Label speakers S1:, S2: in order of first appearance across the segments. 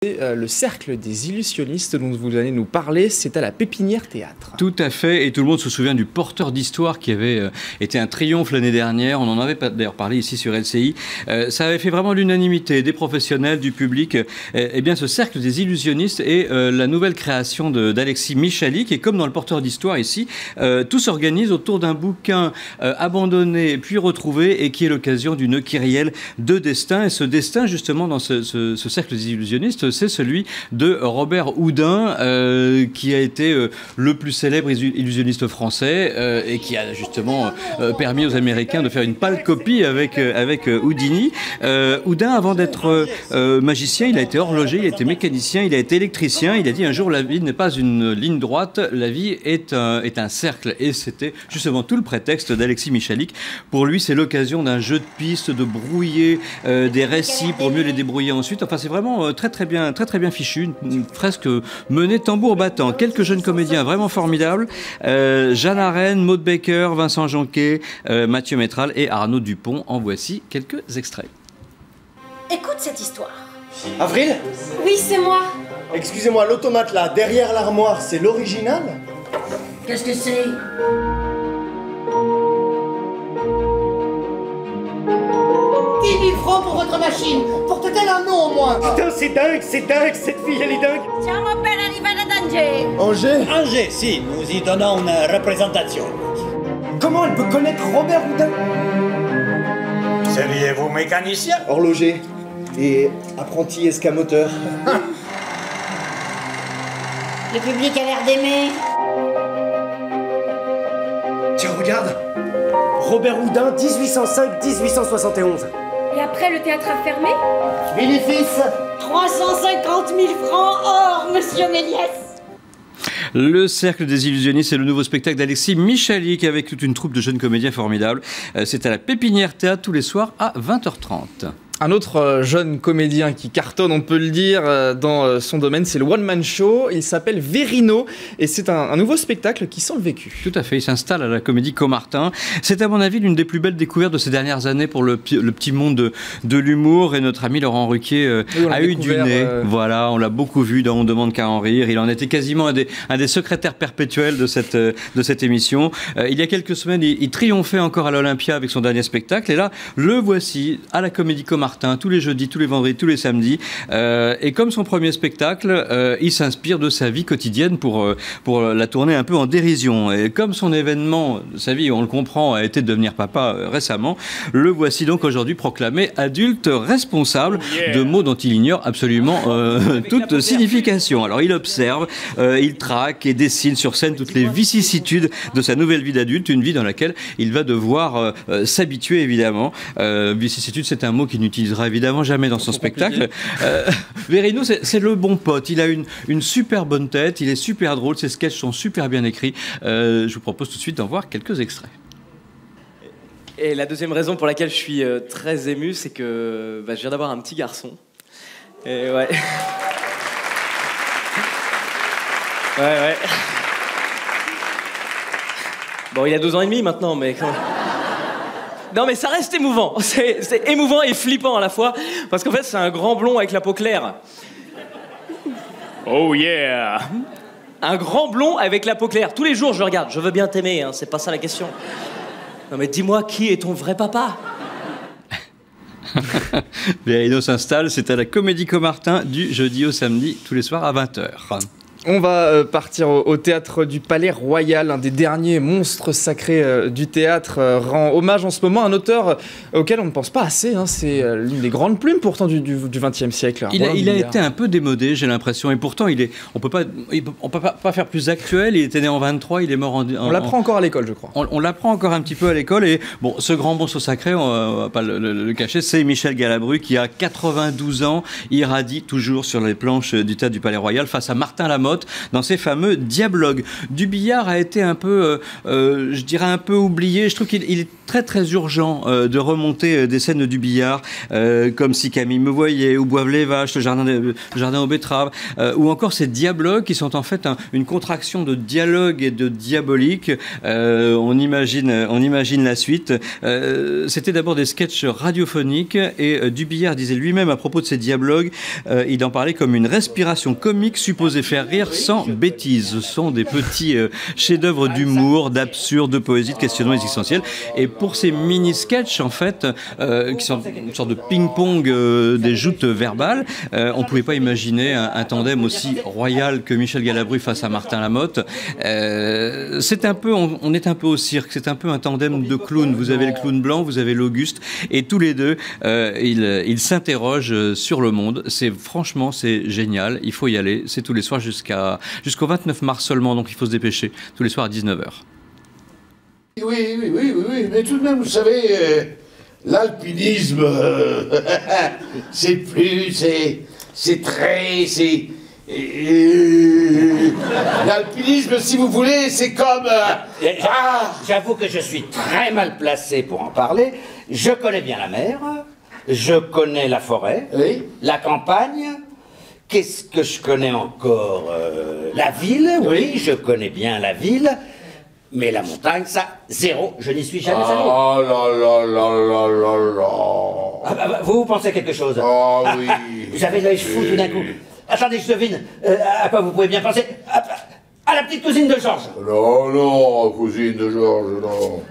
S1: Le cercle des illusionnistes dont vous allez nous parler, c'est à la Pépinière Théâtre.
S2: Tout à fait, et tout le monde se souvient du porteur d'histoire qui avait été un triomphe l'année dernière. On en avait d'ailleurs parlé ici sur LCI. Ça avait fait vraiment l'unanimité des professionnels, du public. Eh bien, ce cercle des illusionnistes est la nouvelle création d'Alexis Michalik. Et comme dans le porteur d'histoire ici, tout s'organise autour d'un bouquin abandonné puis retrouvé et qui est l'occasion d'une kyrielle de destin. Et ce destin, justement, dans ce cercle des illusionnistes, c'est celui de Robert Houdin, qui a été le plus célèbre illusionniste français et qui a justement permis aux Américains de faire une pâle copie avec Houdini. Houdin, avant d'être magicien, il a été horloger, il a été mécanicien, il a été électricien. Il a dit un jour, la vie n'est pas une ligne droite, la vie est un cercle. Et c'était justement tout le prétexte d'Alexis Michalik. Pour lui, c'est l'occasion d'un jeu de pistes, de brouiller des récits pour mieux les débrouiller ensuite. Enfin, c'est vraiment très bien fichu, une fresque menée tambour battant. Quelques jeunes comédiens vraiment formidables, Jeanne Arène, Maud Baker, Vincent Jonquet, Mathieu Métral et Arnaud Dupont. En voici quelques extraits.
S3: Écoute cette histoire.
S4: Avril ?
S3: Oui, c'est moi.
S4: Excusez-moi, l'automate là, derrière l'armoire, c'est l'original ?
S3: Qu'est-ce que c'est ? 10 000 francs pour votre machine. Porte-t-elle un nom au moins ?
S4: Putain, c'est dingue, cette fille, elle est dingue.
S3: Siamo per arrivare ad Angers.
S4: Angers ?
S5: Angers, si, nous y donnons une représentation.
S4: Comment elle peut connaître Robert Houdin ?
S5: Seriez-vous mécanicien ?
S4: Horloger et apprenti escamoteur.
S3: Le public a l'air d'aimer.
S4: Tiens, regarde. Robert Houdin, 1805-1871.
S6: Et après, le théâtre a fermé ?
S3: Bénéfice 350 000 francs or, monsieur Méliès.
S2: Le Cercle des illusionnistes, c'est le nouveau spectacle d'Alexis Michalik avec toute une troupe de jeunes comédiens formidables. C'est à la Pépinière Théâtre tous les soirs à 20h30.
S1: Un autre jeune comédien qui cartonne, on peut le dire, dans son domaine, c'est le One Man Show. Il s'appelle Verino et c'est un nouveau spectacle qui sent le vécu.
S2: Tout à fait, il s'installe à la Comédie Comartin. C'est à mon avis l'une des plus belles découvertes de ces dernières années pour le petit monde de l'humour. Et notre ami Laurent Ruquier a eu du nez. Voilà, on l'a beaucoup vu dans On demande qu'à en rire. Il en était quasiment un des secrétaires perpétuels de cette émission. Il y a quelques semaines, il triomphait encore à l'Olympia avec son dernier spectacle. Et là, le voici à la Comédie Comartin. Tous les jeudis, tous les vendredis, tous les samedis. Et comme son premier spectacle, il s'inspire de sa vie quotidienne pour la tourner un peu en dérision. Et comme son événement, sa vie, on le comprend, a été de devenir papa récemment, le voici donc aujourd'hui proclamé adulte responsable, de mots dont il ignore absolument toute signification. Alors il observe, il traque et dessine sur scène toutes les vicissitudes de sa nouvelle vie d'adulte, une vie dans laquelle il va devoir s'habituer évidemment. Vicissitude, c'est un mot qu'il n'utilisera évidemment jamais dans son spectacle. Verino, c'est le bon pote. Il a une super bonne tête, il est super drôle, ses sketchs sont super bien écrits. Je vous propose tout de suite d'en voir quelques extraits.
S7: Et la deuxième raison pour laquelle je suis très ému, c'est que je viens d'avoir un petit garçon. Et ouais. Ouais. Bon, il a 2 ans et demi maintenant, mais quand même. Non mais ça reste émouvant, c'est émouvant et flippant à la fois, parce qu'en fait c'est un grand blond avec la peau claire. Oh yeah. Un grand blond avec la peau claire. Tous les jours je le regarde, je veux bien t'aimer, hein, c'est pas ça la question. Non mais dis-moi, qui est ton vrai papa ?
S2: Verino s'installe, c'est à la Comédie Comartin du jeudi au samedi, tous les soirs à 20h.
S1: On va partir au théâtre du Palais Royal, un des derniers monstres sacrés du théâtre, rend hommage en ce moment à un auteur auquel on ne pense pas assez. Hein. C'est l'une des grandes plumes pourtant du XXe siècle.
S2: Il a été un peu démodé, j'ai l'impression, et pourtant on peut pas faire plus actuel. Il était né en 23, il est mort en
S1: on l'apprend encore à l'école, je crois.
S2: On l'apprend encore un petit peu à l'école, et bon, ce grand monstre sacré, on va pas le cacher, c'est Michel Galabru qui a 92 ans, irradie toujours sur les planches du théâtre du Palais Royal face à Martin Lamotte. Motte dans ses fameux dialogues. Dubillard a été un peu, je dirais un peu oublié. Je trouve qu'il est très très urgent de remonter des scènes du Billard, comme Si Camille me voyait, ou Boivent les vaches, le jardin aux betteraves, ou encore ces dialogues qui sont en fait une contraction de dialogue et de diabolique. On imagine la suite. C'était d'abord des sketchs radiophoniques et Dubillard disait lui-même à propos de ces dialogues, il en parlait comme une respiration comique supposée faire rire sans bêtises. Ce sont des petits chefs-d'œuvre d'humour, d'absurde, de poésie, de questionnement existentiel. Et pour ces mini-sketchs, en fait, qui sont une sorte de ping-pong des joutes verbales, on ne pouvait pas imaginer un tandem aussi royal que Michel Galabru face à Martin Lamotte. C'est un peu, on est un peu au cirque, c'est un peu un tandem de clowns. Vous avez le clown blanc, vous avez l'Auguste, et tous les deux, ils s'interrogent sur le monde. Franchement, c'est génial, il faut y aller. C'est tous les soirs jusqu'au 29 mars seulement, donc il faut se dépêcher. Tous les soirs à 19h.
S8: Oui, mais tout de même, vous savez, l'alpinisme, c'est l'alpinisme, si vous voulez, c'est comme...
S5: J'avoue que je suis très mal placé pour en parler. Je connais bien la mer, je connais la forêt,
S8: oui,
S5: la campagne. Qu'est-ce que je connais encore? La ville, oui, je connais bien la ville. Mais la montagne, ça, zéro, je n'y suis jamais allé.
S8: Oh là.
S5: Ah, vous pensez quelque chose?
S8: Oh oui.
S5: Vous avez l'œil fou tout d'un coup. Attendez, je devine. À quoi vous pouvez bien penser? À la petite cousine de Georges.
S8: Non, cousine de Georges, non.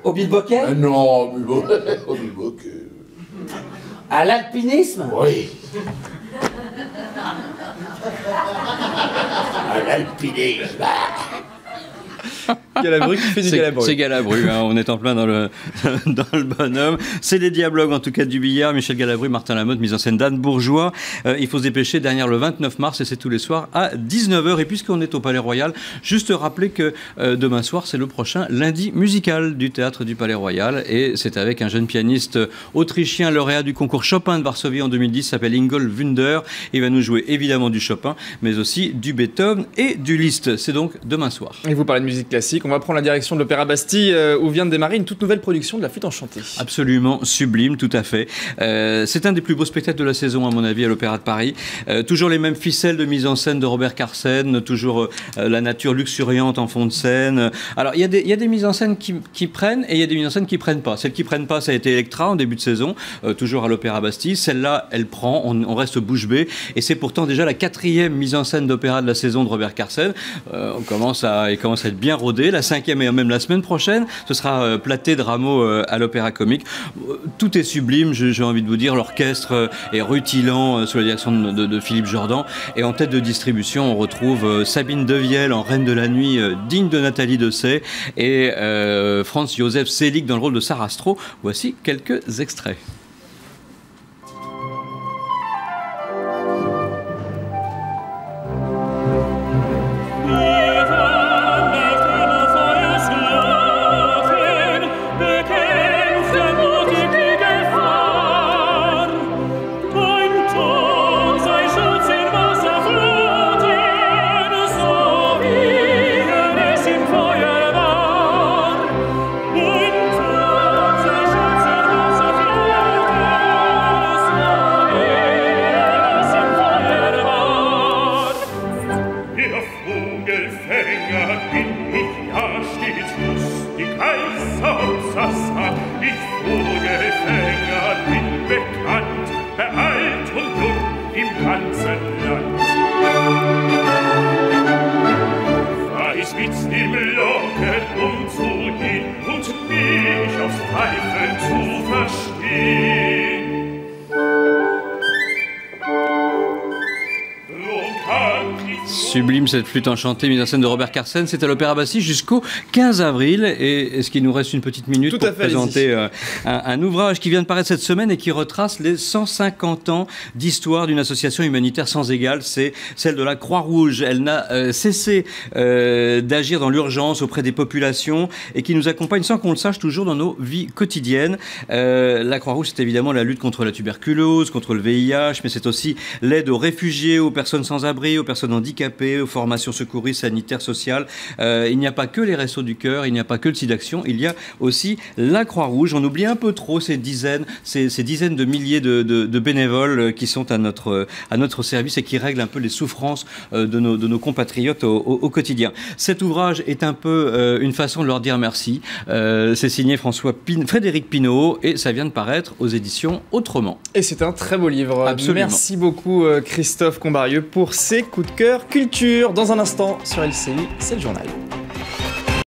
S5: Au bilboquet?
S8: Non, au bilboquet.
S5: À l'alpinisme?
S8: Oui.
S5: À l'alpinisme.
S1: Galabru qui fait du Galabru.
S2: C'est Galabru, hein, on est en plein dans le bonhomme. C'est les dialogues, en tout cas, du Billard. Michel Galabru, Martin Lamotte, mise en scène d'Anne Bourgeois. Il faut se dépêcher dernière le 29 mars et c'est tous les soirs à 19h. Et puisqu'on est au Palais Royal, juste rappeler que demain soir, c'est le prochain lundi musical du théâtre du Palais Royal. Et c'est avec un jeune pianiste autrichien, lauréat du concours Chopin de Varsovie en 2010, s'appelle Ingolf Wunder. Il va nous jouer évidemment du Chopin, mais aussi du Beethoven et du Liszt. C'est donc demain soir.
S1: Et vous parlez de musique classique, on va prendre la direction de l'Opéra Bastille où vient de démarrer une toute nouvelle production de La Flûte enchantée.
S2: Absolument sublime, tout à fait. C'est un des plus beaux spectacles de la saison, à mon avis, à l'Opéra de Paris. Toujours les mêmes ficelles de mise en scène de Robert Carsen, toujours la nature luxuriante en fond de scène. Alors, il y a des mises en scène qui prennent et il y a des mises en scène qui prennent pas. Celles qui prennent pas, ça a été Electra en début de saison, toujours à l'Opéra Bastille. Celle-là, elle prend, on reste bouche bée. Et c'est pourtant déjà la 4e mise en scène d'opéra de la saison de Robert Carsen. Il commence à être bien rodé. La 5e et même la semaine prochaine, ce sera Platé de Rameau à l'Opéra Comique. Tout est sublime, j'ai envie de vous dire. L'orchestre est rutilant sous la direction de Philippe Jordan. Et en tête de distribution, on retrouve Sabine Devielle en Reine de la Nuit, digne de Nathalie Dessay, et Franz Josef Selig dans le rôle de Sarastro. Voici quelques extraits. Sublime cette flûte enchantée, mise en scène de Robert Carsen, c'est à l'Opéra Bastille jusqu'au 15 avril. Et est-ce qu'il nous reste une petite minute
S1: Tout
S2: pour
S1: à fait,
S2: présenter un ouvrage qui vient de paraître cette semaine et qui retrace les 150 ans d'histoire d'une association humanitaire sans égale, c'est celle de la Croix-Rouge. Elle n'a cessé d'agir dans l'urgence auprès des populations et qui nous accompagne sans qu'on le sache toujours dans nos vies quotidiennes. La Croix-Rouge, c'est évidemment la lutte contre la tuberculose, contre le VIH, mais c'est aussi l'aide aux réfugiés, aux personnes sans abri, aux personnes handicapées, aux formations secouristes, sanitaires, sociales. Il n'y a pas que les Restos du Cœur, il n'y a pas que le SIDAction, il y a aussi la Croix-Rouge. On oublie un peu trop ces dizaines de milliers de bénévoles qui sont à notre service et qui règlent un peu les souffrances de nos compatriotes au quotidien. Cet ouvrage est un peu une façon de leur dire merci. C'est signé Frédéric Pinault et ça vient de paraître aux éditions Autrement.
S1: Et c'est un très beau livre.
S2: Absolument.
S1: Merci beaucoup Christophe Combarieux pour ces coups de cœur culture. Dans un instant sur LCI, c'est le journal.